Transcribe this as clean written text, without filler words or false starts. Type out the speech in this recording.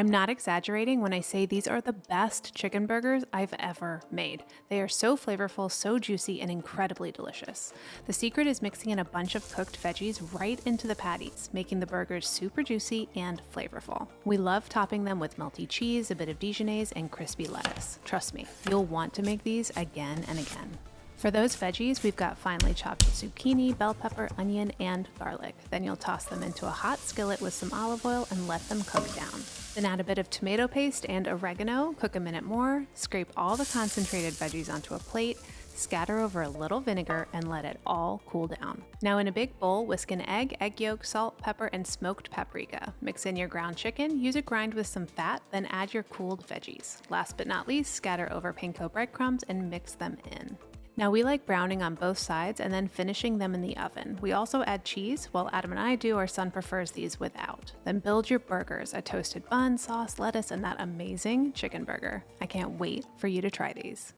I'm not exaggerating when I say these are the best chicken burgers I've ever made. They are so flavorful, so juicy, and incredibly delicious. The secret is mixing in a bunch of cooked veggies right into the patties, making the burgers super juicy and flavorful. We love topping them with melty cheese, a bit of Dijonnaise, and crispy lettuce. Trust me, you'll want to make these again and again. For those veggies, we've got finely chopped zucchini, bell pepper, onion, and garlic. Then you'll toss them into a hot skillet with some olive oil and let them cook down. Then add a bit of tomato paste and oregano, cook a minute more, scrape all the concentrated veggies onto a plate, scatter over a little vinegar, and let it all cool down. Now in a big bowl, whisk an egg yolk, salt, pepper, and smoked paprika. Mix in your ground chicken, use a grind with some fat, then add your cooled veggies. Last but not least, scatter over panko breadcrumbs and mix them in. Now we like browning on both sides and then finishing them in the oven. We also add cheese. While Adam and I do, our son prefers these without. Then build your burgers, a toasted bun, sauce, lettuce, and that amazing chicken burger. I can't wait for you to try these.